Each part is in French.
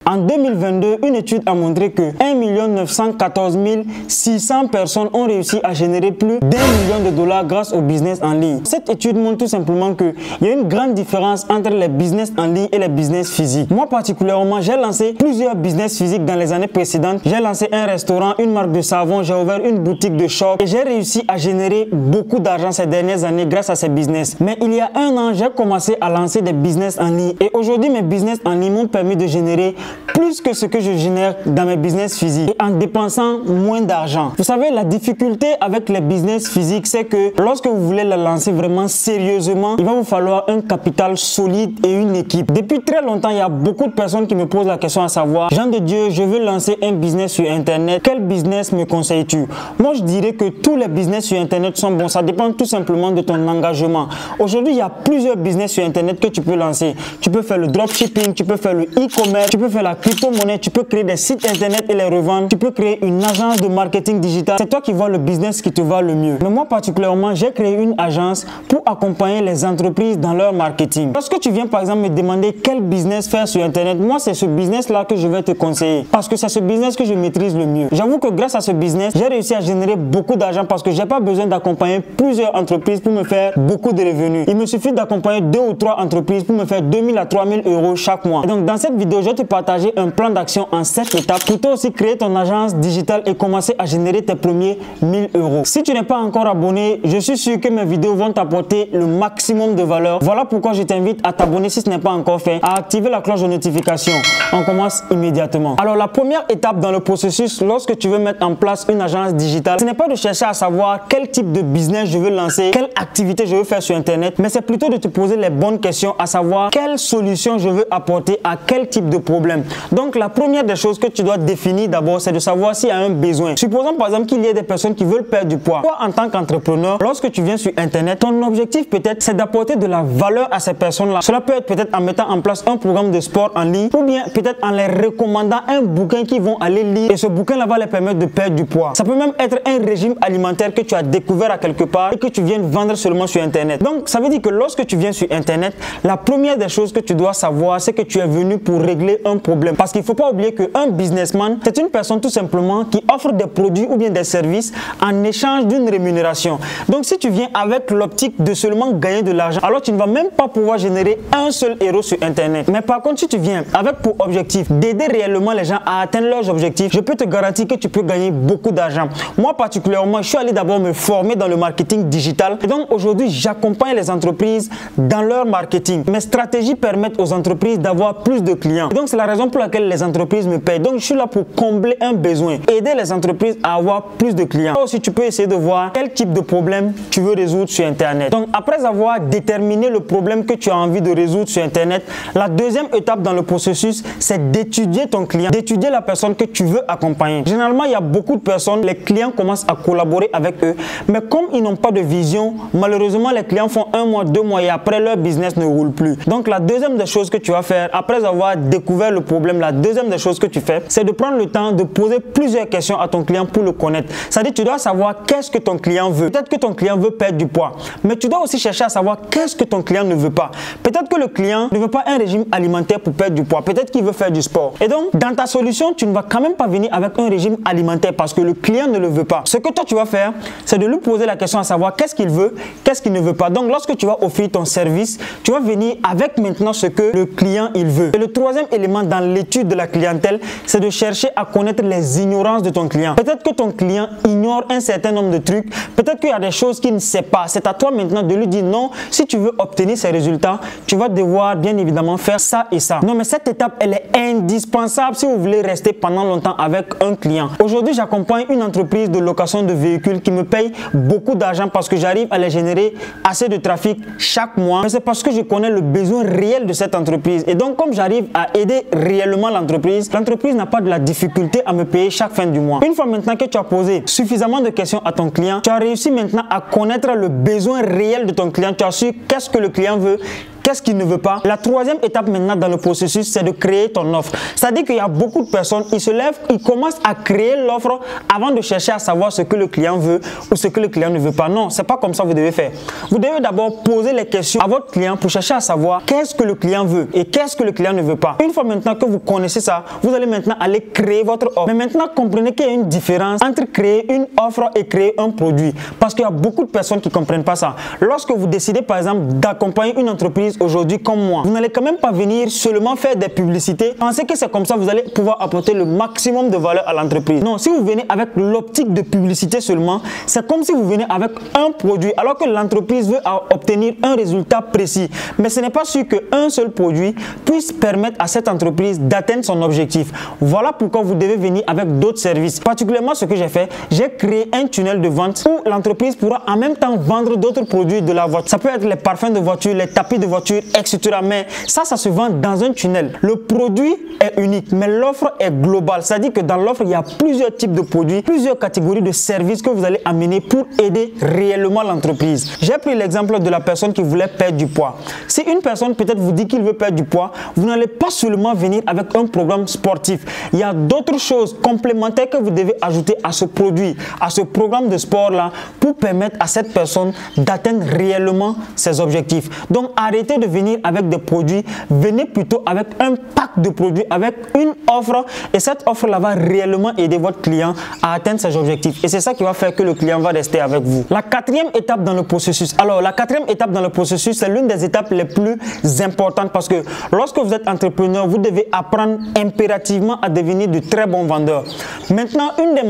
En 2022, une étude a montré que 1 914 600 personnes ont réussi à générer plus d'1 million de dollars grâce au business en ligne. Cette étude montre tout simplement qu'il y a une grande différence entre les business en ligne et les business physiques. Moi particulièrement, j'ai lancé plusieurs business physiques dans les années précédentes. J'ai lancé un restaurant, une marque de savon, j'ai ouvert une boutique de shop et j'ai réussi à générer beaucoup d'argent ces dernières années grâce à ces business. Mais il y a un an, j'ai commencé à lancer des business en ligne et aujourd'hui, mes business en ligne m'ont permis de générer plus que ce que je génère dans mes business physiques et en dépensant moins d'argent. Vous savez, la difficulté avec les business physiques, c'est que lorsque vous voulez la lancer vraiment sérieusement, il va vous falloir un capital solide et une équipe. Depuis très longtemps, il y a beaucoup de personnes qui me posent la question à savoir, Jean de Dieu, je veux lancer un business sur Internet. Quel business me conseilles-tu? Moi, je dirais que tous les business sur Internet sont bons. Ça dépend tout simplement de ton engagement. Aujourd'hui, il y a plusieurs business sur Internet que tu peux lancer. Tu peux faire le dropshipping, tu peux faire le e-commerce, tu peux faire la crypto-monnaie, tu peux créer des sites internet et les revendre, tu peux créer une agence de marketing digital. C'est toi qui vois le business qui te va le mieux. Mais moi particulièrement, j'ai créé une agence pour accompagner les entreprises dans leur marketing. Lorsque tu viens par exemple me demander quel business faire sur Internet, moi c'est ce business là que je vais te conseiller parce que c'est ce business que je maîtrise le mieux. J'avoue que grâce à ce business, j'ai réussi à générer beaucoup d'argent parce que j'ai pas besoin d'accompagner plusieurs entreprises pour me faire beaucoup de revenus. Il me suffit d'accompagner 2 ou 3 entreprises pour me faire 2 000 à 3 000 euros chaque mois. Et donc dans cette vidéo, je vais te partager un plan d'action en 7 étapes pour toi aussi créer ton agence digitale et commencer à générer tes premiers 1000 euros. Si tu n'es pas encore abonné, je suis sûr que mes vidéos vont t'apporter le maximum de valeur. Voilà pourquoi je t'invite à t'abonner si ce n'est pas encore fait, à activer la cloche de notification. On commence immédiatement. Alors la première étape dans le processus, lorsque tu veux mettre en place une agence digitale, ce n'est pas de chercher à savoir quel type de business je veux lancer, quelle activité je veux faire sur Internet, mais c'est plutôt de te poser les bonnes questions, à savoir quelle solution je veux apporter à quel type de problème. Donc la première des choses que tu dois définir d'abord, c'est de savoir s'il y a un besoin. Supposons par exemple qu'il y ait des personnes qui veulent perdre du poids. Toi, en tant qu'entrepreneur, lorsque tu viens sur Internet, ton objectif peut-être c'est d'apporter de la valeur à ces personnes-là. Cela peut être peut-être en mettant en place un programme de sport en ligne ou bien peut-être en les recommandant un bouquin qu'ils vont aller lire et ce bouquin-là va les permettre de perdre du poids. Ça peut même être un régime alimentaire que tu as découvert à quelque part et que tu viens de vendre seulement sur Internet. Donc, ça veut dire que lorsque tu viens sur Internet, la première des choses que tu dois savoir, c'est que tu es venu pour régler un problème. Parce qu'il ne faut pas oublier qu'un businessman, c'est une personne tout simplement qui offre des produits ou bien des services en échange d'une rémunération. Donc, si tu viens avec l'optique de seulement gagner de l'argent, alors tu ne vas même pas pouvoir générer un seul euro sur Internet. Mais par contre, si tu viens avec pour objectif d'aider réellement les gens à atteindre leurs objectifs, je peux te garantir que tu peux gagner beaucoup d'argent. Moi, particulièrement, je suis allé d'abord me former dans le marketing digital. Et donc, aujourd'hui, j'accompagne les entreprises dans leur marketing. Mes stratégies permettent aux entreprises d'avoir plus de clients. Et donc, c'est la raison pour laquelle les entreprises me payent. Donc, je suis là pour combler un besoin, aider les entreprises à avoir plus de clients. Toi aussi, tu peux essayer de voir quel type de problème tu veux résoudre sur Internet. Donc, après avoir déterminé le problème que tu as envie de résoudre sur Internet, la deuxième étape dans le processus, c'est d'étudier ton client, d'étudier la personne que tu veux accompagner. Généralement, il y a beaucoup de personnes, les clients commencent à collaborer avec eux, mais comme ils n'ont pas de vision, malheureusement, les clients font 1 mois, 2 mois et après, leur business ne roule plus. Donc, la deuxième des choses que tu vas faire, après avoir découvert le problème, la deuxième des choses que tu fais, c'est de prendre le temps de poser plusieurs questions à ton client pour le connaître. C'est-à-dire, tu dois savoir qu'est-ce que ton client veut. Peut-être que ton client veut perdre du poids, mais tu dois aussi chercher à savoir qu'est-ce que ton client ne veut pas. Peut-être que le client ne veut pas un régime alimentaire pour perdre du poids. Peut-être qu'il veut faire du sport. Et donc, dans ta solution, tu ne vas quand même pas venir avec un régime alimentaire parce que le client ne le veut pas. Ce que toi, tu vas faire, c'est de lui poser la question à savoir qu'est-ce qu'il veut, qu'est-ce qu'il ne veut pas. Donc, lorsque tu vas offrir ton service, tu vas venir avec maintenant ce que le client il veut. Et le troisième élément dans l'étude de la clientèle, c'est de chercher à connaître les ignorances de ton client. Peut-être que ton client ignore un certain nombre de trucs. Peut-être qu'il y a des choses qu'il ne sait pas. C'est à toi maintenant de lui dire non, si tu veux obtenir ces résultats, tu vas devoir bien évidemment faire ça et ça. Non, mais cette étape, elle est indispensable si vous voulez rester pendant longtemps avec un client. Aujourd'hui, j'accompagne une entreprise de location de véhicules qui me paye beaucoup d'argent parce que j'arrive à les générer assez de trafic chaque mois. Mais c'est parce que je connais le besoin réel de cette entreprise. Et donc, comme j'arrive à aider réellement l'entreprise n'a pas de la difficulté à me payer chaque fin du mois. Une fois maintenant que tu as posé suffisamment de questions à ton client, tu as réussi maintenant à connaître le besoin réel de ton client. Tu as su qu'est-ce que le client veut, qu'est-ce qu'il ne veut pas. La troisième étape maintenant dans le processus, c'est de créer ton offre. C'est-à-dire qu'il y a beaucoup de personnes, ils se lèvent, ils commencent à créer l'offre avant de chercher à savoir ce que le client veut ou ce que le client ne veut pas. Non, c'est pas comme ça que vous devez faire. Vous devez d'abord poser les questions à votre client pour chercher à savoir qu'est-ce que le client veut et qu'est-ce que le client ne veut pas. Une fois maintenant que vous connaissez ça, vous allez maintenant aller créer votre offre. Mais maintenant, comprenez qu'il y a une différence entre créer une offre et créer un produit. Parce qu'il y a beaucoup de personnes qui ne comprennent pas ça. Lorsque vous décidez par exemple d'accompagner une entreprise aujourd'hui comme moi, vous n'allez quand même pas venir seulement faire des publicités. Pensez que c'est comme ça que vous allez pouvoir apporter le maximum de valeur à l'entreprise. Non, si vous venez avec l'optique de publicité seulement, c'est comme si vous venez avec un produit alors que l'entreprise veut obtenir un résultat précis. Mais ce n'est pas sûr qu'un seul produit puisse permettre à cette entreprise d'atteindre son objectif. Voilà pourquoi vous devez venir avec d'autres services. Particulièrement ce que j'ai fait, j'ai créé un tunnel de vente où l'entreprise pourra en même temps vendre d'autres produits de la voiture. Ça peut être les parfums de voiture, les tapis de voiture, etc. Mais ça se vend dans un tunnel. Le produit est unique, mais l'offre est globale. C'est-à-dire que dans l'offre, il y a plusieurs types de produits, plusieurs catégories de services que vous allez amener pour aider réellement l'entreprise. J'ai pris l'exemple de la personne qui voulait perdre du poids. Si une personne peut-être vous dit qu'il veut perdre du poids, vous n'allez pas seulement venir avec un programme sportif. Il y a d'autres choses complémentaires que vous devez ajouter à ce produit, à ce programme de sport-là, pour permettre à cette personne d'atteindre réellement ses objectifs. Donc, arrêtez de venir avec des produits, venez plutôt avec un pack de produits, avec une offre, et cette offre-là va réellement aider votre client à atteindre ses objectifs. Et c'est ça qui va faire que le client va rester avec vous. La quatrième étape dans le processus. Alors, la quatrième étape dans le processus, c'est l'une des étapes les plus importantes parce que lorsque vous êtes entrepreneur, vous devez apprendre impérativement à devenir de très bons vendeurs. Maintenant, une des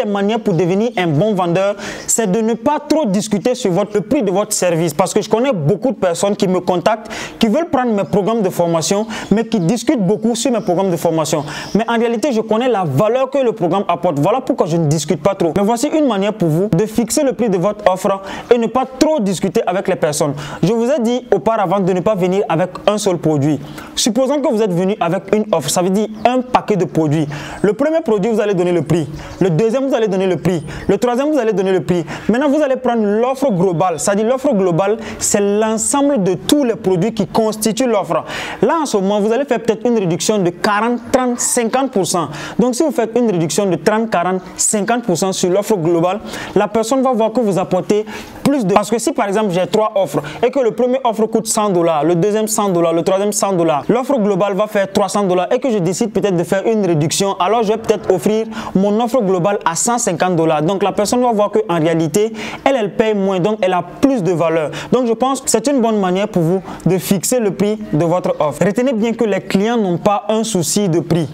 manières pour devenir un bon vendeur, c'est de ne pas trop discuter sur le prix de votre service. Parce que je connais beaucoup de personnes qui me contactent, qui veulent prendre mes programmes de formation, mais qui discutent beaucoup sur mes programmes de formation. Mais en réalité, je connais la valeur que le programme apporte. Voilà pourquoi je ne discute pas trop. Mais voici une manière pour vous de fixer le prix de votre offre et ne pas trop discuter avec les personnes. Je vous ai dit auparavant de ne pas venir avec un seul produit. Supposons que vous êtes venu avec une offre, ça veut dire un paquet de produits. Le premier produit, vous allez donner le prix. Le deuxième, vous allez donner le prix. Le troisième, vous allez donner le prix. Maintenant, vous allez prendre l'offre globale. C'est-à-dire l'offre globale, c'est l'ensemble de tous les produits qui constituent l'offre. Là, en ce moment, vous allez faire peut-être une réduction de 40, 30, 50%. Donc, si vous faites une réduction de 30, 40, 50% sur l'offre globale, la personne va voir que vous apportez plus de... Parce que si, par exemple, j'ai 3 offres et que le premier offre coûte $100, le deuxième $100, le troisième $100, l'offre globale va faire $300 et que je décide peut-être de faire une réduction, alors je vais peut-être offrir mon offre globale à $150. Donc, la personne va voir qu'en réalité, elle paye moins, donc elle a plus de valeur. Donc, je pense que c'est une bonne manière pour vous de fixer le prix de votre offre. Retenez bien que les clients n'ont pas un souci de prix.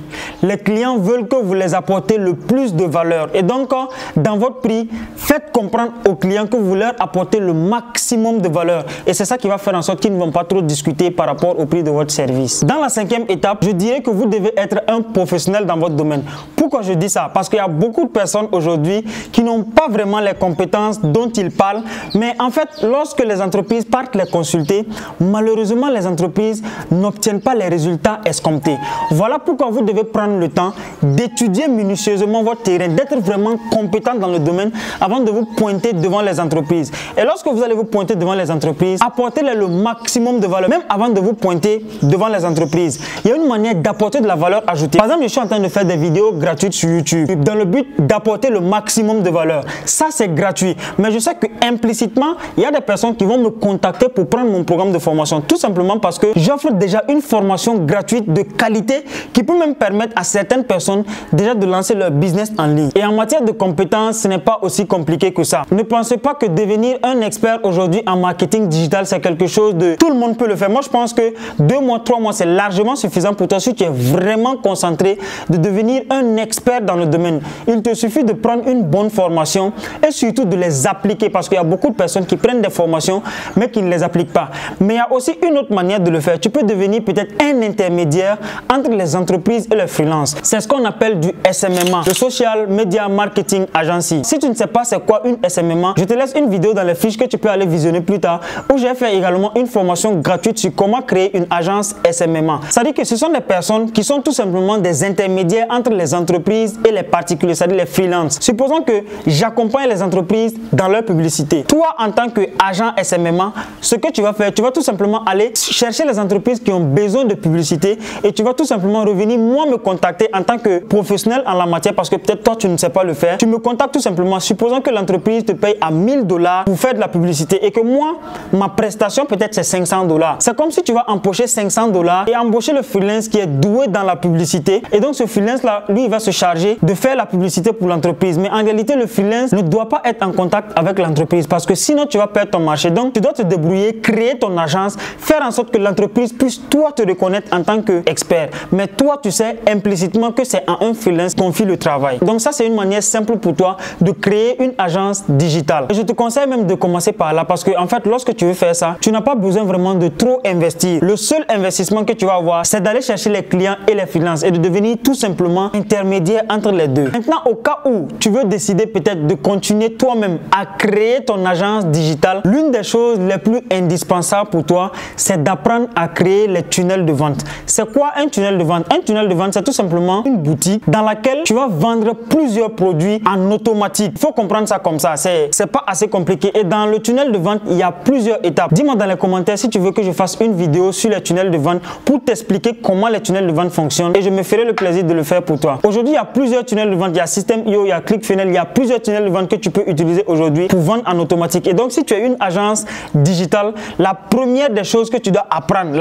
Les clients veulent que vous les apportez le plus de valeur. Et donc, dans votre prix, faites comprendre aux clients que vous leur apportez le maximum de valeur. Et c'est ça qui va faire en sorte qu'ils ne vont pas trop discuter par rapport au prix de votre service. Dans la 5e étape, je dirais que vous devez être un professionnel dans votre domaine. Pourquoi je dis ça? Parce qu'il y a beaucoup de personnes aujourd'hui qui n'ont pas vraiment les compétences dont ils parlent. Mais en fait, lorsque les entreprises partent les consulter, malheureusement, les entreprises n'obtiennent pas les résultats escomptés. Voilà pourquoi vous devez prendre le temps d'étudier minutieusement votre terrain, d'être vraiment compétent dans le domaine avant de vous pointer devant les entreprises. Et lorsque vous allez vous pointer devant les entreprises, apportez-leur le maximum de valeur, même avant de vous pointer devant les entreprises. Il y a une manière d'apporter de la valeur ajoutée. Par exemple, je suis en train de faire des vidéos gratuites sur YouTube dans le but d'apporter le maximum de valeur. Ça, c'est gratuit. Mais je sais que implicitement, il y a des personnes qui vont me contacter pour prendre mon programme de formation. Tout simplement parce que j'offre déjà une formation gratuite de qualité qui peut même permettre à certaines personnes déjà de lancer leur business en ligne. Et en matière de compétences, ce n'est pas aussi compliqué que ça. Ne pensez pas que devenir un expert aujourd'hui en marketing digital, c'est quelque chose de... Tout le monde peut le faire. Moi, je pense que 2 mois, 3 mois, c'est largement suffisant pour toi si tu es vraiment concentré de devenir un expert dans le domaine. Il te suffit de prendre une bonne formation et surtout de les appliquer parce qu'il y a beaucoup de personnes qui prennent des formations mais qui ne les appliquent pas. Mais il y a aussi une autre manière de le faire. Tu peux devenir peut-être un intermédiaire entre les entreprises et les freelances. C'est ce qu'on appelle du SMMA, le Social Media Marketing Agency. Si tu ne sais pas c'est quoi une SMMA, je te laisse une vidéo vidéo dans les fiches que tu peux aller visionner plus tard, où j'ai fait également une formation gratuite sur comment créer une agence SMMA. C'est-à-dire que ce sont des personnes qui sont tout simplement des intermédiaires entre les entreprises et les particuliers, c'est-à-dire les freelances. Supposons que j'accompagne les entreprises dans leur publicité. Toi, en tant qu'agent SMMA, ce que tu vas faire, tu vas tout simplement aller chercher les entreprises qui ont besoin de publicité et tu vas tout simplement revenir, moi, me contacter en tant que professionnel en la matière parce que peut-être toi, tu ne sais pas le faire. Tu me contactes tout simplement. Supposons que l'entreprise te paye à 1000 $ pour faire de la publicité et que moi, ma prestation peut-être c'est 500 $. C'est comme si tu vas empocher 500 $ et embaucher le freelance qui est doué dans la publicité. Et donc, ce freelance-là, lui, il va se charger de faire la publicité pour l'entreprise. Mais en réalité, le freelance ne doit pas être en contact avec l'entreprise parce que sinon, tu vas perdre ton marché. Donc, tu dois te débrouiller, créer ton agence, faire en sorte que l'entreprise puisse, toi, te reconnaître en tant qu'expert. Mais toi, tu sais implicitement que c'est à un freelance qu'on confie le travail. Donc, ça, c'est une manière simple pour toi de créer une agence digitale. Et je te conseille même de commencer par là parce que, en fait, lorsque tu veux faire ça, tu n'as pas besoin vraiment de trop investir. Le seul investissement que tu vas avoir, c'est d'aller chercher les clients et les freelances et de devenir tout simplement intermédiaire entre les deux. Maintenant, au cas où tu veux décider peut-être de continuer toi-même à créer ton agence digitale, l'une des choses les plus indispensables pour toi, c'est d'apprendre à créer les tunnels de vente. C'est quoi un tunnel de vente? Un tunnel de vente, c'est tout simplement une boutique dans laquelle tu vas vendre plusieurs produits en automatique. Il faut comprendre ça comme ça. C'est pas assez compliqué. Et dans le tunnel de vente, il y a plusieurs étapes. Dis-moi dans les commentaires si tu veux que je fasse une vidéo sur les tunnels de vente pour t'expliquer comment les tunnels de vente fonctionnent et je me ferai le plaisir de le faire pour toi. Aujourd'hui, il y a plusieurs tunnels de vente. Il y a System.io, il y a ClickFunnels, il y a plusieurs tunnels de vente que tu peux utiliser aujourd'hui pour vendre en automatique. Et donc, si tu as une agence digitale, la première des choses que tu dois apprendre,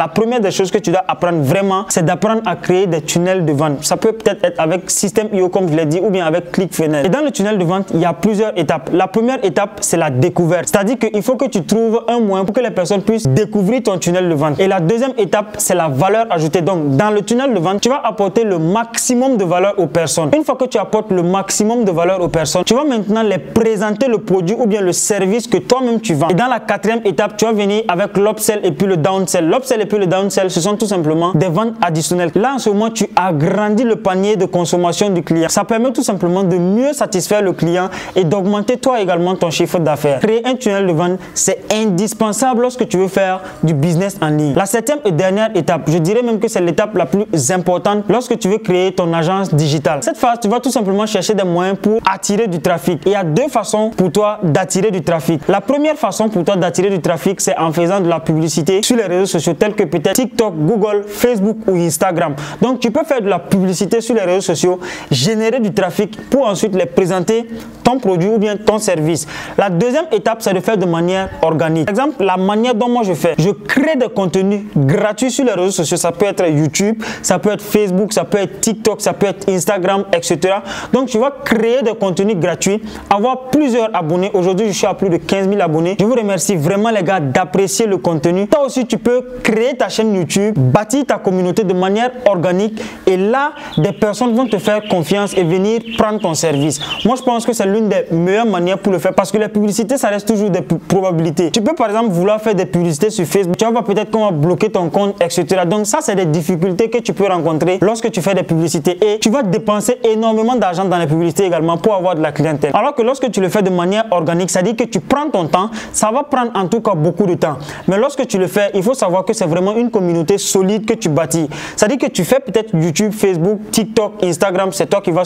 vraiment, c'est d'apprendre à créer des tunnels de vente. Ça peut peut-être être avec System.io comme je l'ai dit ou bien avec ClickFunnels. Et dans le tunnel de vente, il y a plusieurs étapes. La première étape, c'est la découverte. C'est-à-dire qu'il faut que tu trouves un moyen pour que les personnes puissent découvrir ton tunnel de vente. Et la deuxième étape, c'est la valeur ajoutée. Donc, dans le tunnel de vente, tu vas apporter le maximum de valeur aux personnes. Une fois que tu apportes le maximum de valeur aux personnes, tu vas maintenant les présenter le produit ou bien le service que toi-même tu vends. Et dans la quatrième étape, tu vas venir avec l'upsell et puis le downsell. L'upsell et puis le downsell, ce sont tout simplement des ventes additionnelles. Là, en ce moment, tu agrandis le panier de consommation du client. Ça permet tout simplement de mieux satisfaire le client et d'augmenter toi également ton chiffre d'affaires. Créer un tunnel de vente, c'est indispensable lorsque tu veux faire du business en ligne. La septième et dernière étape, je dirais même que c'est l'étape la plus importante lorsque tu veux créer ton agence digitale. Cette phase, tu vas tout simplement chercher des moyens pour attirer du trafic. Il y a deux façons pour toi d'attirer du trafic. La première façon pour toi d'attirer du trafic, c'est en faisant de la publicité sur les réseaux sociaux tels que peut-être TikTok, Google, Facebook ou Instagram. Donc, tu peux faire de la publicité sur les réseaux sociaux, générer du trafic pour ensuite les présenter ton produit ou bien ton service. La deuxième étape, c'est de faire de manière organique. Par exemple, la manière dont moi je fais, je crée des contenus gratuits sur les réseaux sociaux. Ça peut être YouTube, ça peut être Facebook, ça peut être TikTok, ça peut être Instagram, etc. Donc, tu vas créer des contenus gratuits, avoir plusieurs abonnés. Aujourd'hui, je suis à plus de 15 000 abonnés. Je vous remercie vraiment, les gars, d'apprécier le contenu. Toi aussi, tu peux créer ta chaîne YouTube, bâtir ta communauté de manière organique et là, des personnes vont te faire confiance et venir prendre ton service. Moi, je pense que c'est l'une des meilleures manières pour le faire parce que la publicité, ça reste toujours des probabilités. Tu peux par exemple vouloir faire des publicités sur Facebook, tu vas voir peut-être qu'on va bloquer ton compte, etc. Donc ça, c'est des difficultés que tu peux rencontrer lorsque tu fais des publicités et tu vas dépenser énormément d'argent dans les publicités également pour avoir de la clientèle. Alors que lorsque tu le fais de manière organique, ça dit que tu prends ton temps, ça va prendre en tout cas beaucoup de temps. Mais lorsque tu le fais, il faut savoir que c'est vraiment une communauté solide que tu bâtis. Ça dit que tu fais peut-être YouTube, Facebook, TikTok, Instagram, c'est toi qui vas,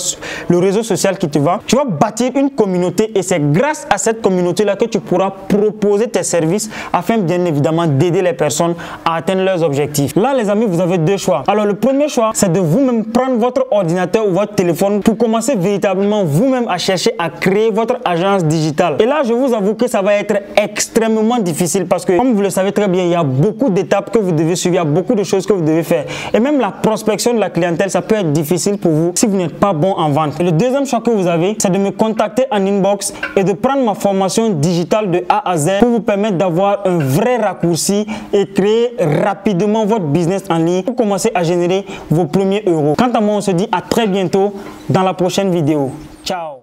le réseau social qui te va. Tu vas bâtir une communauté et c'est grâce à cette communauté-là que tu pourras proposer tes services afin bien évidemment d'aider les personnes à atteindre leurs objectifs. Là, les amis, vous avez deux choix. Alors, le premier choix, c'est de vous-même prendre votre ordinateur ou votre téléphone pour commencer véritablement vous-même à chercher à créer votre agence digitale. Et là, je vous avoue que ça va être extrêmement difficile parce que, comme vous le savez très bien, il y a beaucoup d'étapes que vous devez suivre, il y a beaucoup de choses que vous devez faire. Et même la prospection de la clientèle, ça peut être difficile pour vous si vous n'êtes pas bon en vente. Et le deuxième choix que vous avez, c'est de me contacter en inbox et de prendre ma formation digitale de A à Z pour vous permettre d'avoir un vrai raccourci et créer rapidement votre business en ligne pour commencer à générer vos premiers euros. Quant à moi, on se dit à très bientôt dans la prochaine vidéo. Ciao!